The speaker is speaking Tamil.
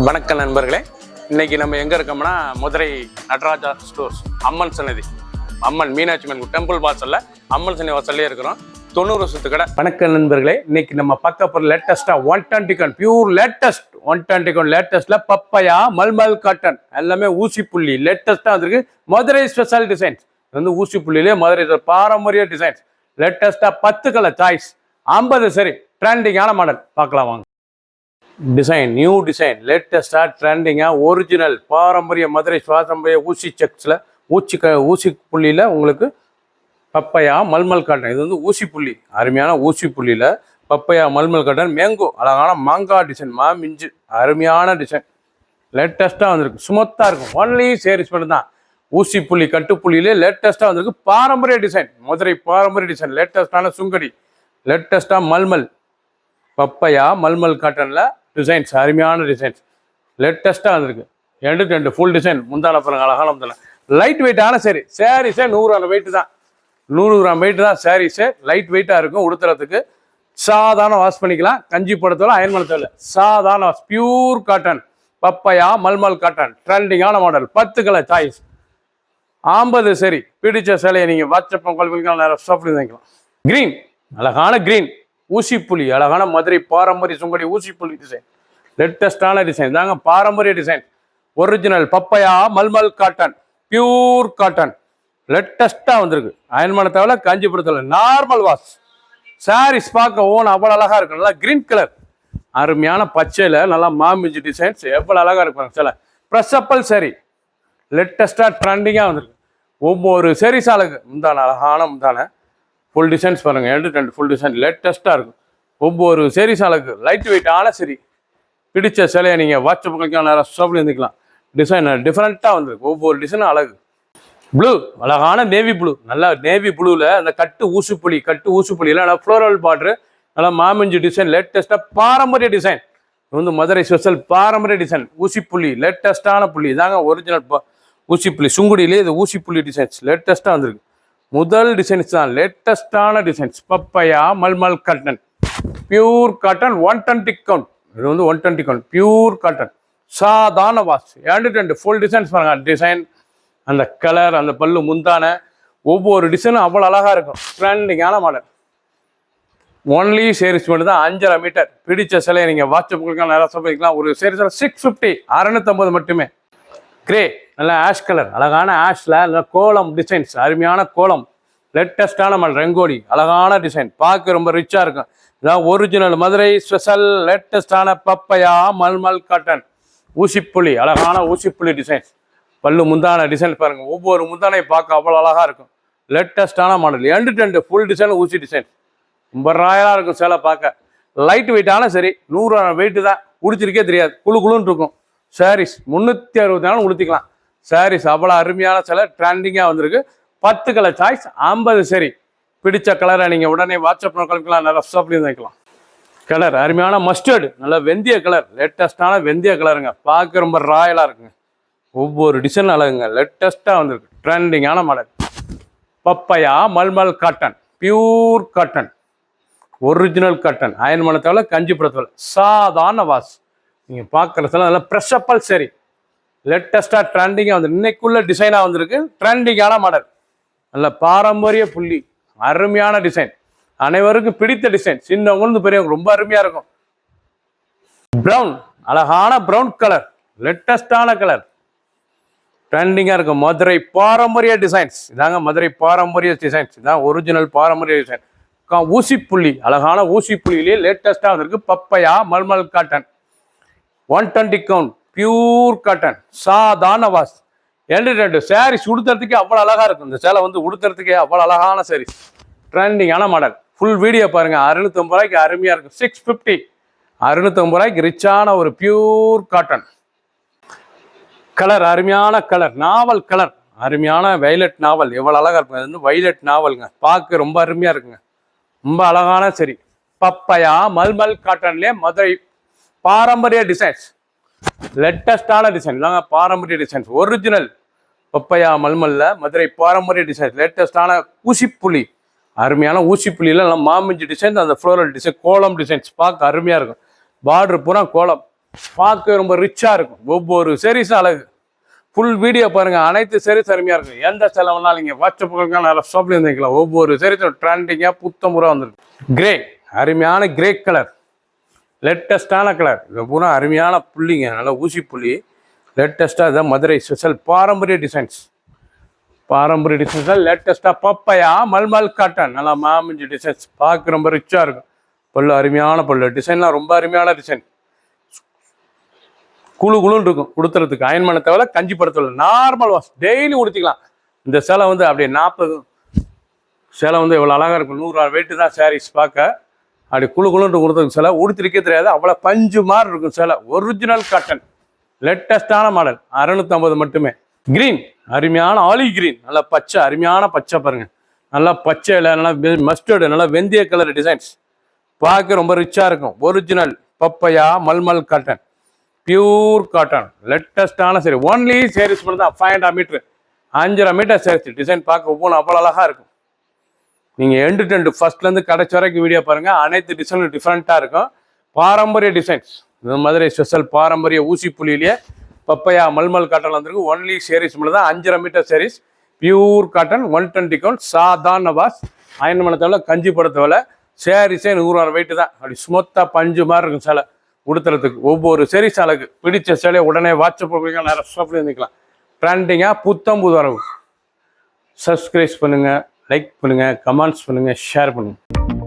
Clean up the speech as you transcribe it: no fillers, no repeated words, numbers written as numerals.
வணக்கம் நண்பர்களே, இன்னைக்கு நம்ம எங்க இருக்கோம்னா மதுரை நடராஜா ஸ்டோர்ஸ் அம்மன் சன்னதி, அம்மன் மீனாட்சி அம்மன் டெம்பிள் வாசல்ல அம்மன் சன்னதி வாசல்லே இருக்கிறோம். 90 வருஷத்து கடை. வணக்கம் நண்பர்களே, இன்னைக்கு நம்ம பார்க்க போற லேட்டஸ்டா 120 கான் பியூர் லேட்டஸ்ட் 120 கான் லேட்டஸ்ட்ல பப்பையா மல்மல் காட்டன் எல்லாமே ஊசி புள்ளி லேட்டஸ்டா வந்திருக்கு. மதுரை ஸ்பெஷல் டிசைன்ஸ் வந்து ஊசி புள்ளிலே மதுரை பாரம்பரிய டிசைன்ஸ் லேட்டஸ்டா 10 கலர் சாய்ஸ் 50 சரி ட்ரெண்டிங்கான மாடல் பார்க்கலாம் வாங்க. டிசைன் நியூ டிசைன் லேட்டஸ்டாக ட்ரெண்டிங்காக ஒரிஜினல் பாரம்பரிய மதுரை பாரம்பரிய ஊசி செக்ஸில் ஊசி புள்ளியில் உங்களுக்கு பப்பையா மல்மல் காட்டன். இது வந்து ஊசி புள்ளி, அருமையான ஊசி புள்ளியில் பப்பையா மல்மல் காட்டன். மேங்கோ அழகான மாங்காய் டிசைன், மிஞ்சு அருமையான டிசைன் லேட்டஸ்ட்டாக வந்திருக்கு. சுமத்தாக இருக்கும். ஒன்லி சேரீஸ் மட்டும் தான். ஊசி புள்ளி கட்டுப்புள்ளியிலே லேட்டஸ்ட்டாக வந்திருக்கு. பாரம்பரிய டிசைன், மதுரை பாரம்பரிய டிசைன் லேட்டஸ்டான சுங்கடி லேட்டஸ்ட்டாக மல்மல் பப்பையா மல்மல் காட்டனில் டிசைன்ஸ் அருமையான டிசைன்ஸ் லேட்டஸ்ட்டாக வந்திருக்கு. ரெண்டு ஃபுல் டிசைன் முந்தான பாருங்க, அழகான முந்தான லைட் வெயிட்டான சரி சாரீஸே 100 கிராம் வெயிட் தான். 100 கிராம் வெயிட் தான் சாரீஸே. லைட் வெயிட்டாக இருக்கும். உடுத்துறதுக்கு சாதாரண வாஷ் பண்ணிக்கலாம். கஞ்சி போடத்தோட அயன் பண்ணத்தோட சாதாரண வாஷ். பியூர் காட்டன் பப்பையா மல்மல் காட்டன் ட்ரெண்டிங்கான மாடல் 10 கலர் சாய்ஸ் 50 சரி. பிடிச்ச சிலையை நீங்கள் வாட்ஸ்அப் கால் பண்ணிக்கலாம், நேரம் ஸ்டாப் பண்ணிக்கலாம். கிரீன் அழகான கிரீன் ஊசி புலி அழகான மதுரை பாரம்பரிய சுங்கடி ஊசி புலி டிசைன் லேட்டஸ்டான டிசைன் தாங்க. பாரம்பரிய டிசைன் ஒரிஜினல் பப்பையா மல்மல் காட்டன் பியூர் காட்டன் லேட்டஸ்டாக வந்திருக்கு. அயன்மான தேவை காஞ்சிபுரத்தில் நார்மல் வாஷ். சாரீஸ் பார்க்க அவ்வளோ அழகாக இருக்கும். நல்லா கிரீன் கலர் அருமையான பச்சையில் நல்லா மாமிஞ்சி டிசைன்ஸ் எவ்வளோ அழகாக இருக்கும். சில ப்ரெஸ்அப்பல் சரி லேட்டஸ்டாக ட்ரெண்டிங்காக வந்திருக்கு. ஒவ்வொரு சரி சாலுக்கு முந்தான அழகான முந்தான ஃபுல் டிசைன்ஸ் பாருங்கள். 2 ஃபுல் டிசைன் லேட்டஸ்ட்டாக இருக்கும். ஒவ்வொரு சரி சாலுக்கு லைட் வெயிட்டான சரி. பிடிச்ச சிலையை நீங்கள் வாட்ஸ்அப் பண்ணிக்கலாம், நேரம் ஸ்டாப்ல இருந்துக்கலாம். டிசைன் டிஃப்ரெண்ட்டாக வந்திருக்கு. ஒவ்வொரு டிசைனும் அழகு. ப்ளூ அழகான நேவி ப்ளூ, நல்லா நேவி ப்ளூவில் அந்த கட்டு ஊசுப்புள்ளியில் நல்லா ஃப்ளோரல் பார்டரு நல்லா மாமிஞ்சி டிசைன் லேட்டஸ்ட்டாக பாரம்பரிய டிசைன். இது வந்து மதுரை ஸ்பெஷல் பாரம்பரிய டிசைன் ஊசிப்புள்ளி லேட்டஸ்ட்டான புள்ளி இதாங்க ஒரிஜினல் ஊசிப்புள்ளி சுங்குடியிலே இது ஊசிப்புள்ளி டிசைன்ஸ் லேட்டஸ்ட்டாக வந்திருக்கு. முதல் டிசைன்ஸ் தான் லேட்டஸ்டான டிசைன்ஸ் பப்பையா mulmul cotton pure cotton 120 count. இது வந்து 120 கவுண்ட் பியூர் காட்டன் சாதாரண வாஷ். 2 ஃபுல் டிசைன்ஸ் பாருங்க. டிசைன் அந்த கலர் அந்த பல்லு முந்தான ஒவ்வொரு டிசைனும் அவ்வளோ அழகாக இருக்கும். ட்ரெண்டிங்கான மாடல். ஒன்லி சேரீஸ் மட்டும் தான் 5.5 மீட்டர். பிடிச்ச சிலையை நீங்கள் வாட்ஸ்அப் கொடுக்கலாம், நேரம் சொல்லிக்கலாம். ஒரு சேரீஸ் 650 650 மட்டுமே. கிரே நல்லா ஆஷ் கலர் அழகான ஆஷ்ல நல்ல கோலம் டிசைன்ஸ் அருமையான கோலம் லேட்டஸ்டான மாடல். ரங்கோலி அழகான டிசைன் பார்க்க ரொம்ப ரிச்சாக இருக்கும். இதான் ஒரிஜினல் மதுரை ஸ்பெஷல் லேட்டஸ்டான பப்பையா மல்மல் காட்டன் ஊசிப்புள்ளி அழகான ஊசிப்புள்ளி டிசைன்ஸ். பல்லு முந்தான டிசைன் பாருங்க. ஒவ்வொரு முந்தானையும் பார்க்க அவ்வளோ அழகாக இருக்கும். லேட்டஸ்டான மாடல். 2 ஃபுல் டிசைன் ஊசி டிசைன் ரொம்ப ராயலாக இருக்கும். சேலை பார்க்க லைட் வெயிட்டான சரி 100 வெயிட்டு தான். உடிச்சிருக்கே தெரியாது. குழுன்னு இருக்கும். சாரீஸ் 364 உடுத்திக்கலாம். சாரீஸ் அவ்வளோ அருமையான சில ட்ரெண்டிங்காக வந்திருக்கு. 10 கலர் சாய்ஸ் 50 சரி. பிடிச்ச கலரை நீங்கள் உடனே வாட்ஸ்அப் கலக்கலாம், நல்லா ஸ்டாப்லேயும் வைக்கலாம். கலர் அருமையான மஸ்டர்டு நல்லா வெந்தய கலர் லேட்டஸ்டான வெந்தய கலருங்க. பார்க்க ரொம்ப ராயலாக இருக்குங்க. ஒவ்வொரு டிசைன் அழகுங்க. லேட்டஸ்ட்டாக வந்திருக்கு. ட்ரெண்டிங்கான மாடல் பப்பையா mulmul cotton pure cotton original cotton. அயன்மான தேவை காஞ்சிபுரத்தில் சாதாரண வாஷ். நீங்கள் பார்க்குறதுல நல்லா ப்ரெஸ்அப்பல் சரி லேட்டஸ்ட்டாக ட்ரெண்டிங்காக வந்து இன்னைக்குள்ள டிசைனாக வந்திருக்கு. ட்ரெண்டிங்கான மாடல் நல்ல பாரம்பரிய புள்ளி அருமையான டிசைன். அனைவருக்கும் பிடித்த டிசைன். சின்னவங்க பெரியவங்க ரொம்ப அருமையாக இருக்கும். ப்ரௌன் அழகான ப்ரௌன் கலர் லேட்டஸ்டான கலர் ட்ரெண்டிங்காக இருக்கும். மதுரை பாரம்பரிய டிசைன்ஸ் இதாங்க. மதுரை பாரம்பரிய டிசைன்ஸ் இதான் ஒரிஜினல் பாரம்பரிய டிசைன். ஊசிப்புள்ளி அழகான ஊசிப்புள்ளியிலே லேட்டஸ்ட்டாக வந்திருக்கு. Papaya mulmul cotton 120 count pure cotton சாதாரண வாஷ். 2 சாரீஸ் உடுத்துறதுக்கே அவ்வளோ அழகாக இருக்கும். இந்த சேலை வந்து உடுத்துறதுக்கே அவ்வளோ அழகான சாரீஸ் ட்ரெண்டிங்கான மாடல். ஃபுல் வீடியோ பாருங்கள். 650 ரூபாய்க்கு அருமையாக இருக்கும். 650 650 ரூபாய்க்கு ரிச்சான ஒரு பியூர் காட்டன். கலர் அருமையான கலர் நாவல் கலர் அருமையான வைலட் நாவல் எவ்வளோ அழகாக இருக்கும். அது வந்து வைலட் நாவலுங்க. பார்க்க ரொம்ப அருமையாக இருக்குங்க. ரொம்ப அழகான சரி பப்பையா மல்மல் காட்டன்லேயே மதுரை பாரம்பரிய டிசைன்ஸ் லேட்டஸ்டான டிசைன் தாங்க. பாரம்பரிய டிசைன்ஸ் ஒரிஜினல் பப்பையா மல்மல்ல மதுரை பாரம்பரிய டிசைன்ஸ் லேட்டஸ்டான ஊசிப்புள்ளி அருமையான ஊசிப்புள்ளியில் நல்லா மாமிஞ்சி டிசைன்ஸ் அந்த ஃப்ளோரல் டிசைன் கோலம் டிசைன்ஸ் பார்க்க அருமையாக இருக்கும். பார்டர் பூரா கோலம் பார்க்க ரொம்ப ரிச்சாக இருக்கும். ஒவ்வொரு சாரீஸும் அழகு. ஃபுல் வீடியோ பாருங்கள். அனைத்து சாரீஸ் அருமையாக இருக்கும். எந்த செலவுனாலும் நீங்கள் வாட்ஸ்அப்புக்கு நல்லா ஷாப்லேயும் இருந்துக்கலாம். ஒவ்வொரு சாரீஸும் ட்ரெண்டிங்காக புத்தமுறை வந்துருக்கு. கிரே, அருமையான கிரே கலர், லேட்டஸ்டான கலர். இது பூரா அருமையான புள்ளிங்க, நல்லா ஊசி புள்ளி. லேட்டஸ்ட்டாக இதுதான் மதுரை ஸ்பெஷல் பாரம்பரிய டிசைன்ஸ். பாரம்பரிய டிசைன்ஸ் லேட்டஸ்ட்டாக பப்பையா மல்மல் காட்டன், நல்லா மாமிஞ்சி டிசைன்ஸ். பார்க்க ரொம்ப ரிச்சாக இருக்கும். பல்லு அருமையான பல்லு. டிசைன்லாம் ரொம்ப அருமையான டிசைன். குழுன்னு இருக்கும். உடுத்துறதுக்கு அயன் பண்ண தேவை, கஞ்சி படுத்தல, நார்மல் வாஷ் டெய்லி உடுத்திக்கலாம். இந்த சேலை வந்து அப்படியே 40 சேலை வந்து எவ்வளோ அழகாக இருக்கும். 100 வெயிட்டு தான் சாரீஸ் பார்க்க. அப்படி குழுன்னு கொடுத்துருக்கு. சேலை உடுத்திருக்கே தெரியாது, அவ்வளோ பஞ்சு மாதிரி இருக்கும் சேலை. Original cotton, லேட்டஸ்டான model. 650 மட்டுமே. கிரீன், அருமையான ஆலி கிரீன், நல்லா பச்சை, அருமையான பச்சை பாருங்கள். நல்லா பச்சையில் நல்லா மஸ்டர்டு, நல்லா வெந்தய கலர் டிசைன்ஸ். பார்க்க ரொம்ப ரிச்சாக இருக்கும். ஒரிஜினல் பப்பையா மல்மல் காட்டன், பியூர் காட்டன், லேட்டஸ்டான சரி. ஒன்லி சேரீஸ் மட்டும் தான் 500 மீட்ரு, 5.5 மீட்டர் சேரீஸ். டிசைன் பார்க்க ஒவ்வொன்றும் அவ்வளோ அழகாக இருக்கும். நீங்கள் எண்டு டெண்டு ஃபர்ஸ்ட்லேருந்து கடைசி வரைக்கும் வீடியோ பாருங்கள். அனைத்து டிசைனும் டிஃப்ரெண்ட்டாக இருக்கும். பாரம்பரிய டிசைன்ஸ். இந்த மாதிரி ஸ்பெஷல் பாரம்பரிய ஊசி புள்ளியிலேயே பப்பையா மல்மல் காட்டன் வந்துருக்கு. ஒன்லி சேரீஸ் மட்டும் தான் 5.5 metre sarees. Pure cotton, 120 count, சாதாரண வாஷ், அயன் பண்ண தேவை, கஞ்சி போட தேவை. சேரீஸே 100 வெயிட்டு தான். அப்படி ஸ்மூத்தாக பஞ்சு மாதிரி இருக்கும் சேலை உடுத்துறதுக்கு. ஒவ்வொரு சேரீஸ் அழகு. பிடிச்ச சேலையை உடனே வாட்ஸ்அப் போடுவீங்க, நேரம் ஷாப்லேயே இருந்துக்கலாம். ட்ரெண்டிங்காக புது வரவு. சப்ஸ்கிரைப் பண்ணுங்கள், லைக் பண்ணுங்கள், கமெண்ட்ஸ் பண்ணுங்கள், ஷேர் பண்ணுங்கள்.